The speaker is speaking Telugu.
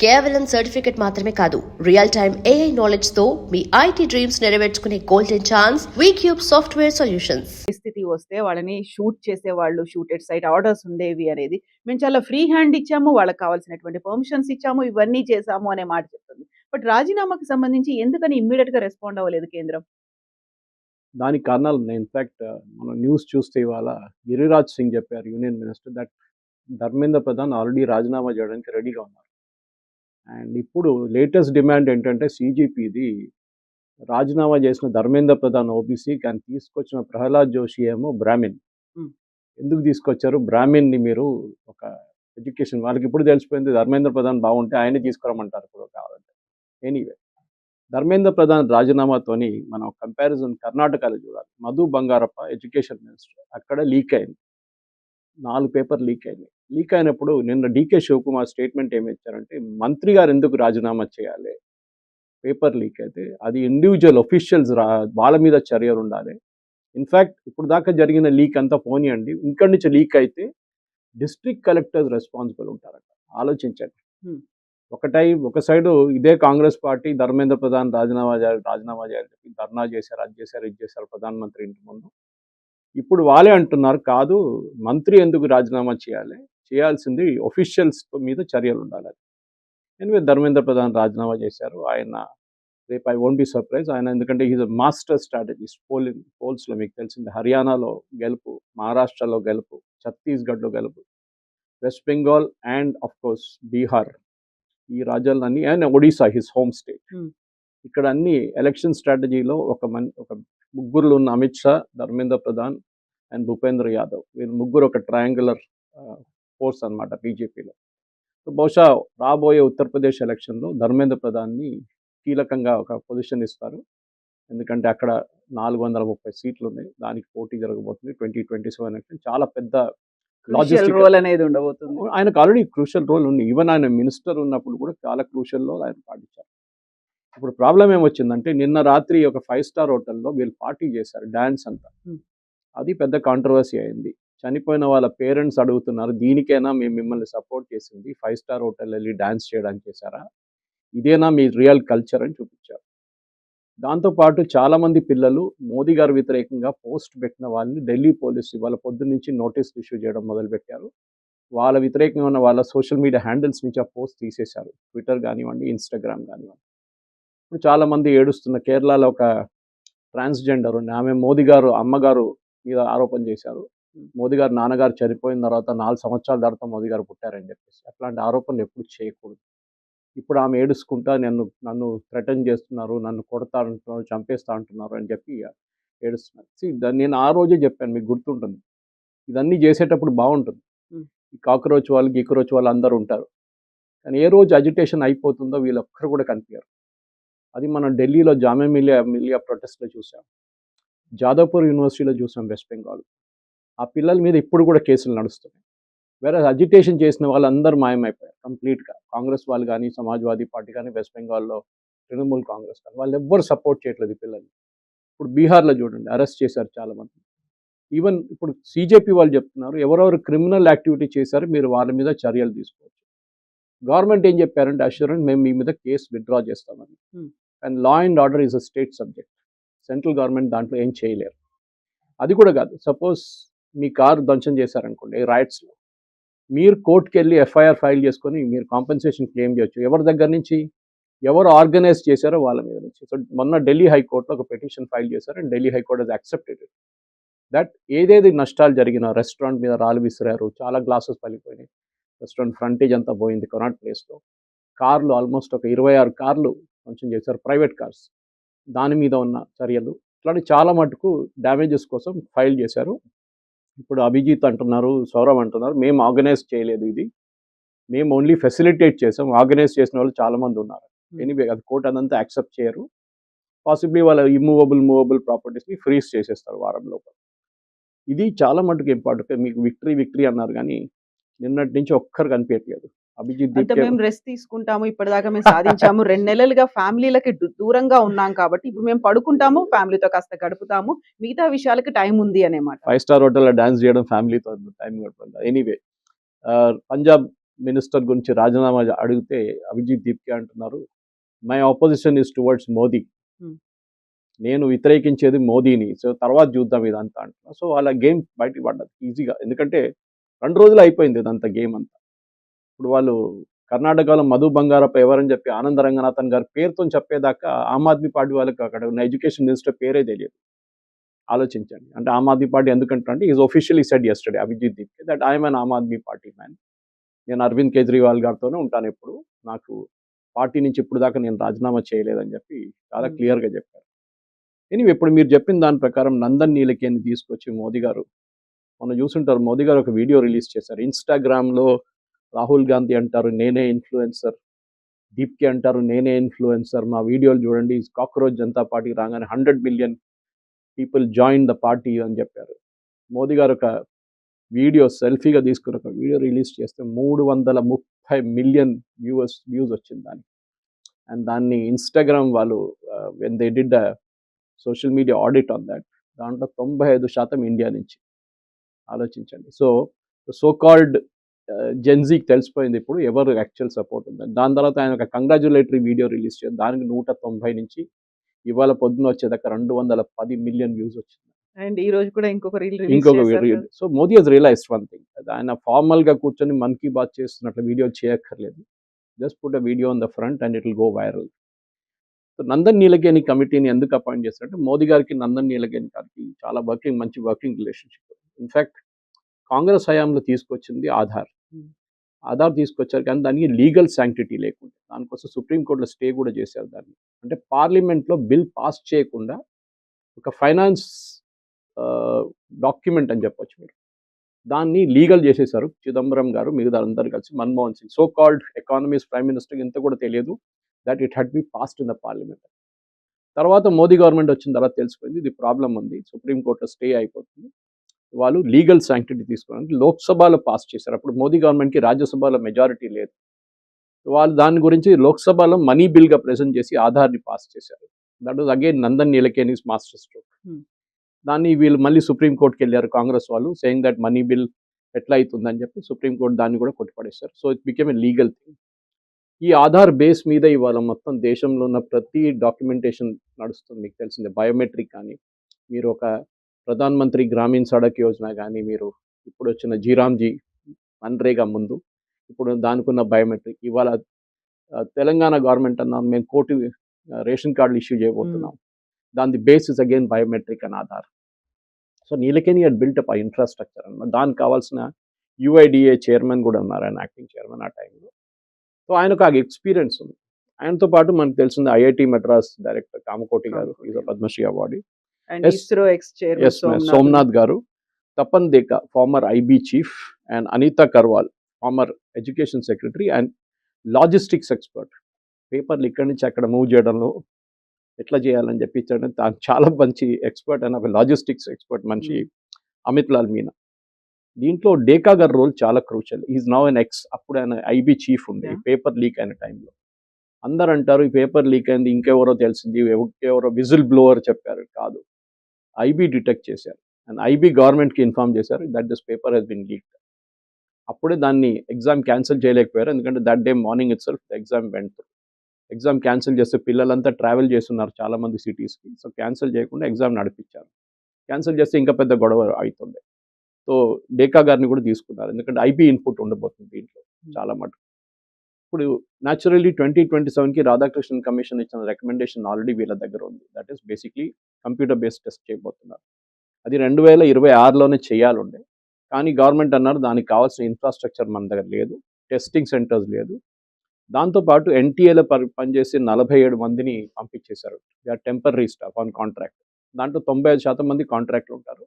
కేవలం సర్టిఫికెట్ మాత్రమే కాదు, రియల్ టైమ్ AI నాలెడ్జ్ తో మీ IT డ్రీమ్స్ నెరవేర్చుకునే golden chance V Cube software solutions. పరిస్థితి వస్తే వాళ్ళని షూట్ చేసేవాళ్ళు, షూటెడ్ సైట్ ఆర్డర్స్ ఉండేవి అనేది మేము చాలా ఫ్రీ హ్యాండ్ ఇచ్చాము, వాళ్ళకి కావాల్సినటువంటి పర్మిషన్స్ ఇచ్చాము, ఇవన్నీ చేశాము అనే మాట చెప్తుంది. బట్ రాజీనామాకి సంబంధించి ఎందుకని ఇమ్మీడియట్ గా రెస్పాండ్ అవ్వలేదు కేంద్రం? దానికి కారణాలు ఉన్నాయి. ఇన్ఫాక్ట్ మనం న్యూస్ చూస్తే ఇవాళ గిరిరాజ్ సింగ్ చెప్పారు, union minister, that Dharmendra Pradhan already రాజీనామా చేయడానికి రెడీగా ఉన్నారు. అండ్ ఇప్పుడు లేటెస్ట్ డిమాండ్ ఏంటంటే CGPది రాజీనామా చేసిన ధర్మేంద్ర ప్రధాన్ ఓబీసీ, కానీ తీసుకొచ్చిన ప్రహ్లాద్ జోషి ఏమో బ్రాహ్మిన్. ఎందుకు తీసుకొచ్చారు బ్రాహ్మిన్ని? మీరు ఒక ఎడ్యుకేషన్ వాళ్ళకి ఇప్పుడు తెలిసిపోయింది, ధర్మేంద్ర ప్రధాన్ బాగుంటే ఆయనే తీసుకురమ్మంటారు ఇప్పుడు కావాలంటే. ఎనీవే, ధర్మేంద్ర ప్రధాన్ రాజీనామాతోని మనం కంపారిజన్ కర్ణాటకలో చూడాలి. మధు బంగారప్ప ఎడ్యుకేషన్ మినిస్టర్, అక్కడ లీక్ అయింది, 4 పేపర్ లీక్ అయింది. లీక్ అయినప్పుడు నిన్న DK శివకుమార్ స్టేట్మెంట్ ఏమి ఇచ్చారంటే, మంత్రి గారు ఎందుకు రాజీనామా చేయాలి, పేపర్ లీక్ అయితే అది ఇండివిజువల్ ఒఫీషియల్స్ వాళ్ళ మీద చర్యలు ఉండాలి. ఇన్ఫ్యాక్ట్ ఇప్పుడు దాకా జరిగిన లీక్ అంతా పోనీయండి, ఇక్కడి నుంచి లీక్ అయితే డిస్ట్రిక్ట్ కలెక్టర్స్ రెస్పాన్సిబుల్ ఉంటారట. ఆలోచించండి. ఒక సైడు ఇదే కాంగ్రెస్ పార్టీ ధర్మేంద్ర ప్రధాన్ రాజీనామా చేయాలని చెప్పి ధర్నా చేశారు, అది చేశారు, ఇది చేశారు ప్రధానమంత్రి ఇంటి ముందు. ఇప్పుడు వాళ్ళే అంటున్నారు, కాదు మంత్రి ఎందుకు రాజీనామా చేయాల్సింది ఒఫీషియల్స్ మీద చర్యలు ఉండాలి. ఎనివే ధర్మేంద్ర ప్రధాన్ రాజీనామా చేశారు. ఆయన రేపు ఐ వోంట్ బి సర్ప్రైజ్ ఆయన, ఎందుకంటే ఈజ్ అ మాస్టర్ స్ట్రాటజిస్ట్. పోల్స్లో మీకు తెలిసింది, హర్యానాలో గెలుపు, మహారాష్ట్రలో గెలుపు, ఛత్తీస్గఢ్లో గెలుపు, West Bengal and of course Bihar, ఈ రాజ్యాలన్నీ, and Odisha his home state. ఇక్కడ అన్ని ఎలక్షన్ స్ట్రాటజీలో ఒక ముగ్గురు ఉన్న అమిత్ షా, ధర్మేంద్ర ప్రధాన్ అండ్ భూపేంద్ర యాదవ్, వీళ్ళు ముగ్గురు ఒక ట్రయాంగులర్ ఫోర్స్ అనమాట బీజేపీలో. సో బహుశా రాబోయే ఉత్తరప్రదేశ్ ఎలక్షన్లో ధర్మేంద్ర ప్రధాన్ని కీలకంగా ఒక పొజిషన్ ఇస్తారు. ఎందుకంటే అక్కడ 430 సీట్లు ఉన్నాయి, దానికి పోటీ జరగబోతుంది 2027 ఎలక్షన్. చాలా పెద్ద లాజిస్టిక్ రోల్ అనేది ఉండబోతుంది. ఆయనకు ఆల్రెడీ క్రూషియల్ రోల్ ఉంది. ఈవెన్ ఆయన మినిస్టర్ ఉన్నప్పుడు కూడా చాలా క్రూషియల్ రోల్ ఆయన పాటించారు. ఇప్పుడు ప్రాబ్లం ఏమొచ్చిందంటే, నిన్న రాత్రి ఒక 5 స్టార్ హోటల్లో వీళ్ళు పార్టీ చేశారు, డ్యాన్స్ అంతా. అది పెద్ద కాంట్రవర్సీ అయింది. చనిపోయిన వాళ్ళ పేరెంట్స్ అడుగుతున్నారు, దీనికైనా మేము మిమ్మల్ని సపోర్ట్ చేసింది, 5 స్టార్ హోటల్ వెళ్ళి డ్యాన్స్ చేయడానికి చేశారా, ఇదేనా మీ రియల్ కల్చర్ అని చూపించారు. దాంతోపాటు చాలామంది పిల్లలు మోదీ గారు వ్యతిరేకంగా పోస్ట్ పెట్టిన వాళ్ళని ఢిల్లీ పోలీసు ఇవాళ పొద్దున్న నుంచి నోటీసులు ఇష్యూ చేయడం మొదలుపెట్టారు. వాళ్ళ వ్యతిరేకంగా ఉన్న వాళ్ళ సోషల్ మీడియా హ్యాండిల్స్ నుంచి ఆ పోస్ట్ తీసేశారు, ట్విట్టర్ కానివ్వండి, ఇన్స్టాగ్రామ్ కానివ్వండి. ఇప్పుడు చాలామంది ఏడుస్తున్న, కేరళలో ఒక ట్రాన్స్జెండర్ ఉంది, ఆమె మోదీ గారు అమ్మగారు మీద ఆరోపణ చేశారు, మోదీ గారు నాన్నగారు చనిపోయిన తర్వాత 4 సంవత్సరాల తర్వాత మోదీ గారు పుట్టారని చెప్పేసి. అట్లాంటి ఆరోపణలు ఎప్పుడు చేయకూడదు. ఇప్పుడు ఆమె ఏడుచుకుంటా నన్ను థ్రెటన్ చేస్తున్నారు, నన్ను కొడతా అంటున్నారు, చంపేస్తా అంటున్నారు అని చెప్పి ఏడుస్తున్నారు. నేను ఆ రోజే చెప్పాను, మీకు గుర్తుంటుంది, ఇదన్నీ చేసేటప్పుడు బాగుంటుంది, ఈ కాక్రోచ్ వాళ్ళు గీక్రోచ్ వాళ్ళు అందరూ ఉంటారు, కానీ ఏ రోజు అజిటేషన్ అయిపోతుందో వీళ్ళొక్కరు కూడా కనిపించారు. అది మనం ఢిల్లీలో జామియా మిలియా ప్రొటెస్ట్లో చూసాం, జాదవ్పూర్ యూనివర్సిటీలో చూసాం, వెస్ట్ బెంగాల్. ఆ పిల్లల మీద ఇప్పుడు కూడా కేసులు నడుస్తున్నాయి. వేరే అజిటేషన్ చేసిన వాళ్ళందరూ మాయమైపోయారు కంప్లీట్గా. కాంగ్రెస్ వాళ్ళు కానీ, సమాజ్వాదీ పార్టీ కానీ, వెస్ట్ బెంగాల్లో తృణమూల్ కాంగ్రెస్ కానీ, వాళ్ళు ఎవ్వరు సపోర్ట్ చేయట్లేదు ఈ పిల్లల్ని. ఇప్పుడు బీహార్లో చూడండి, అరెస్ట్ చేశారు చాలామంది. ఈవెన్ ఇప్పుడు CJP వాళ్ళు చెప్తున్నారు, ఎవరెవరు క్రిమినల్ యాక్టివిటీ చేశారో మీరు వాళ్ళ మీద చర్యలు తీసుకోవచ్చు. గవర్నమెంట్ ఏం చెప్పారంటే, అష్యూరెన్స్ మేము మీ మీద కేసు విత్డ్రా చేస్తామని. And law and order is a state subject, central government దాంట్లో ఏం చేయలేరు. అది కూడా కాదు, సపోజ్ మీ కారు ధ్వంసం చేశారనుకోండి రైట్స్లో, మీరు కోర్టుకి వెళ్ళి FIR ఫైల్ చేసుకొని మీరు కాంపెన్సేషన్ క్లెయిమ్ చేయొచ్చు. ఎవరి దగ్గర నుంచి, ఎవరు ఆర్గనైజ్ చేశారో వాళ్ళ మీద నుంచి. సో మొన్న ఢిల్లీ హైకోర్టులో ఒక పిటిషన్ ఫైల్ చేశారు, and Delhi high court has accepted it that ఏదేది నష్టాలు జరిగిన, రెస్టారెంట్ మీద రాళ్ళు విసిరారు, చాలా గ్లాసెస్ పలిపోయినాయి, రెస్టారెంట్ ఫ్రంటేజ్ అంతా పోయింది కొనాట్ ప్లేస్లో, కార్లు ఆల్మోస్ట్ ఒక 26 కార్లు కొంచెం చేశారు, ప్రైవేట్ కార్స్, దాని మీద ఉన్న చర్యలు, ఇట్లాంటి చాలా మటుకు డ్యామేజెస్ కోసం ఫైల్ చేశారు. ఇప్పుడు అభిజిత్ అంటున్నారు, సౌరవ్ అంటున్నారు, మేము ఆర్గనైజ్ చేయలేదు, ఇది మేము ఓన్లీ ఫెసిలిటేట్ చేసాం, ఆర్గనైజ్ చేసిన వాళ్ళు చాలామంది ఉన్నారు. ఎనీవే అది కోర్టు అదంతా యాక్సెప్ట్ చేయరు. పాసిబ్లీ వాళ్ళ మూవబుల్ ప్రాపర్టీస్ని ఫ్రీజ్ చేసేస్తారు వారం లోపల. ఇది చాలా మటుకు ఇంపార్టెంట్. మీకు విక్టరీ అన్నారు, కానీ నిన్నటి నుంచి ఒక్కరు కనిపించట్లేదు. అభిజిత్ మేము రెస్ట్ తీసుకుంటాము, ఇప్పటిదాకా మేము సాధించాము, 2 నెలలుగా ఫ్యామిలీలకి దూరంగా ఉన్నాం కాబట్టి ఇప్పుడు మేము పడుకుంటాము, ఫ్యామిలీతో కాస్త గడుపుతాము, మిగతా విషయాలకి టైం ఉంది అనేమాట. 5 స్టార్ హోటల్లో డాన్స్ చేయడం ఫ్యామిలీతో టైం గడపడం. ఎనీవే, పంజాబ్ మినిస్టర్ గురించి రాజీనామా అడిగితే అభిజిత్ దీప్కే అంటున్నారు, my opposition is towards Modi, Hmm. నేను వ్యతిరేకించేది మోదీని, సో తర్వాత చూద్దాం ఇదంతా అంటున్నా. సో వాళ్ళ గేమ్ బయటకు పడ్డది ఈజీగా, ఎందుకంటే 2 రోజులు అయిపోయింది ఇదంతా గేమ్ అంతా. ఇప్పుడు వాళ్ళు కర్ణాటకలో మధు బంగారప్ప ఎవరని చెప్పి ఆనంద రంగనాథన్ గారి పేరుతో చెప్పేదాకా ఆమ్ ఆద్మీ పార్టీ వాళ్ళకి అక్కడ ఉన్న ఎడ్యుకేషన్ మినిస్టర్ పేరే తెలియదు. ఆలోచించండి. అంటే ఆమ్ ఆద్మీ పార్టీ ఎందుకంటే is officially said yesterday Abhijit Dipke that I'm an Aam Aadmi Party man. నేను అరవింద్ కేజ్రీవాల్ గారితోనే ఉంటాను ఎప్పుడు, నాకు పార్టీ నుంచి ఇప్పుడు దాకా నేను రాజీనామా చేయలేదని చెప్పి చాలా క్లియర్గా చెప్పారు. ఎనీవే ఇప్పుడు మీరు చెప్పిన దాని ప్రకారం నందన్ నీలకేని తీసుకొచ్చి మోదీ గారు, మనం చూసుంటారు మోదీ గారు ఒక వీడియో రిలీజ్ చేశారు. ఇన్స్టాగ్రామ్లో రాహుల్ గాంధీ అంటారు నేనే ఇన్ఫ్లుయెన్సర్, దీప్కే అంటారు నేనే ఇన్ఫ్లుయెన్సర్, మా వీడియోలు చూడండి, కాక్రోచ్ జనతా పార్టీ రాగానే 100 million people join the party అని చెప్పారు. మోదీ గారు ఒక వీడియో సెల్ఫీగా తీసుకుని ఒక వీడియో రిలీజ్ చేస్తే 330 మిలియన్ వ్యూస్ వచ్చింది దానికి. అండ్ దాన్ని ఇన్స్టాగ్రామ్ వాళ్ళు when they did the social media audit on that, దాంట్లో 95% ఇండియా నుంచి. ఆలోచించండి. సో కాల్డ్ జెన్జీకి తెలిసిపోయింది ఇప్పుడు ఎవరు యాక్చువల్ సపోర్ట్ ఉందని. దాని తర్వాత ఆయన ఒక కంగ్రాచులేటరీ వీడియో రిలీజ్ చేయాలి, దానికి 190 నుంచి ఇవాళ పొద్దున వచ్చేదాకా 210 మిలియన్ వ్యూస్ వచ్చింది. అండ్ ఈ రోజు కూడా ఇంకొక రీల్ ఇంకొక video. So Modi has realized one thing, ఆయన ఫార్మల్గా కూర్చొని మన్ కీ బాత్ చేస్తున్నట్లు వీడియో చేయక్కర్లేదు, just put a video on the front and it will go viral. So Nandan Nilekani కమిటీని ఎందుకు అపాయింట్ చేస్తారంటే మోదీ గారికి నందన్ నీలకేని గారికి చాలా మంచి వర్కింగ్ రిలేషన్షిప్. ఇన్ఫ్యాక్ట్ కాంగ్రెస్ హయాంలో తీసుకొచ్చింది ఆధార్ తీసుకొచ్చారు, కానీ దానికి లీగల్ శాంక్టిటీ లేకుండా దానికోసం సుప్రీంకోర్టులో స్టే కూడా చేశారు దాన్ని. అంటే పార్లమెంట్లో బిల్ పాస్ చేయకుండా ఒక ఫైనాన్స్ డాక్యుమెంట్ అని చెప్పొచ్చు మీరు, దాన్ని లీగల్ చేసేసారు చిదంబరం గారు మిగతా అందరు కలిసి. Manmohan Singh so called economies prime minister ఇంత కూడా తెలియదు that it had be passed in the parliament. తర్వాత మోదీ గవర్నమెంట్ వచ్చిన తర్వాత తెలిసిపోయింది ఇది ప్రాబ్లం ఉంది, సుప్రీంకోర్టులో స్టే అయిపోతుంది, వాళ్ళు లీగల్ శాంక్టిటీ తీసుకోవడానికి లోక్సభలో పాస్ చేశారు. అప్పుడు మోదీ గవర్నమెంట్కి రాజ్యసభలో మెజారిటీ లేదు, వాళ్ళు దాని గురించి లోక్సభలో మనీ బిల్గా ప్రెజెంట్ చేసి ఆధార్ని పాస్ చేశారు. That was again Nandan Nilekani's master stroke. దాన్ని వీళ్ళు మళ్ళీ సుప్రీంకోర్టుకి వెళ్ళారు కాంగ్రెస్ వాళ్ళు, సేయింగ్ దట్ మనీ బిల్ ఎట్లా అవుతుందని చెప్పి సుప్రీంకోర్టు దాన్ని కూడా కొట్టిపడేశారు. So it became a legal thing. ఈ ఆధార్ బేస్ మీద ఇవాళ మొత్తం దేశంలో ఉన్న ప్రతి డాక్యుమెంటేషన్ నడుస్తుంది. మీకు తెలిసిందే బయోమెట్రిక్ కానీ, మీరు ఒక ప్రధాన్ మంత్రి గ్రామీణ్ సడక్ యోజన కానీ, మీరు ఇప్పుడు వచ్చిన జీరామ్జీ మన్రేగా ముందు ఇప్పుడు దానికున్న బయోమెట్రిక్, ఇవాళ తెలంగాణ గవర్నమెంట్ అన్నాం మేము కోటి రేషన్ కార్డులు ఇష్యూ చేయబోతున్నాం, దాని basis again biometric and Aadhaar. So Nilekani had built up ఆ ఇన్ఫ్రాస్ట్రక్చర్ అన్నమాట. దానికి కావాల్సిన యుఐడిఏ చైర్మన్ కూడా ఉన్నారు, ఆయన యాక్టింగ్ చైర్మన్ ఆ టైంలో. సో ఆయనకు ఆ ఎక్స్పీరియన్స్ ఉంది. ఆయనతో పాటు మనకు తెలిసింది IIT Madras director Kamakoti garu, is a Padma Shri awardee. And ISRO ex chairman Somanath garu, Tapan Deka former IB chief, and Anita Karwal former education secretary and logistics expert. పేపర్లు ఇక్కడి నుంచి అక్కడ మూవ్ చేయడంలో ఎట్లా చేయాలని చెప్పి చాలా మంచి ఎక్స్పర్ట్ అండ్ ఒక లాజిస్టిక్స్ ఎక్స్పర్ట్ మనిషి అమిత్ లాల్ మీనా. దీంట్లో డేకా గారి రోల్ చాలా crucial. Is now an ex, అప్పుడు ఆయన ఐబీ చీఫ్ ఉండే పేపర్ లీక్ అయిన టైంలో. అందరు అంటారు ఈ పేపర్ లీక్ అయింది ఇంకెవరో తెలిసింది, ఎవరో విజిల్ బ్లోవర్ చెప్పారు, కాదు, ఐబీ డిటెక్ట్ చేశారు అండ్ ఐబీ గవర్నమెంట్కి ఇన్ఫార్మ్ చేశారు that this paper has been leaked. అప్పుడే దాన్ని ఎగ్జామ్ క్యాన్సిల్ చేయలేకపోయారు, ఎందుకంటే that day morning itself the exam went through. Exam cancel చేస్తే పిల్లలంతా ట్రావెల్ చేస్తున్నారు చాలామంది సిటీస్కి, సో క్యాన్సిల్ చేయకుండా ఎగ్జామ్ నడిపించారు. క్యాన్సిల్ చేస్తే ఇంకా పెద్ద గొడవ అవుతుండే. సో డేకా గారిని కూడా తీసుకున్నారు, ఎందుకంటే ఐబీ ఇన్పుట్ ఉండబోతుంది దీంట్లో చాలా మటుకు. ఇప్పుడు న్యాచురల్లీ 2027కి రాధాకృష్ణన్ కమిషన్ ఇచ్చిన రికమెండేషన్ ఆల్రెడీ వీళ్ళ దగ్గర ఉంది. That is basically computer based test చేయబోతున్నారు. అది 2026లోనే చేయాలండే, కానీ గవర్నమెంట్ అన్నారు దానికి కావాల్సిన ఇన్ఫ్రాస్ట్రక్చర్ మన దగ్గర లేదు, టెస్టింగ్ సెంటర్స్ లేదు. దాంతోపాటు ఎన్టీఏలో పనిచేసి 47 మందిని పంపించేశారు, they are temporary staff on contract. దాంట్లో 95% మంది కాంట్రాక్ట్లు ఉంటారు.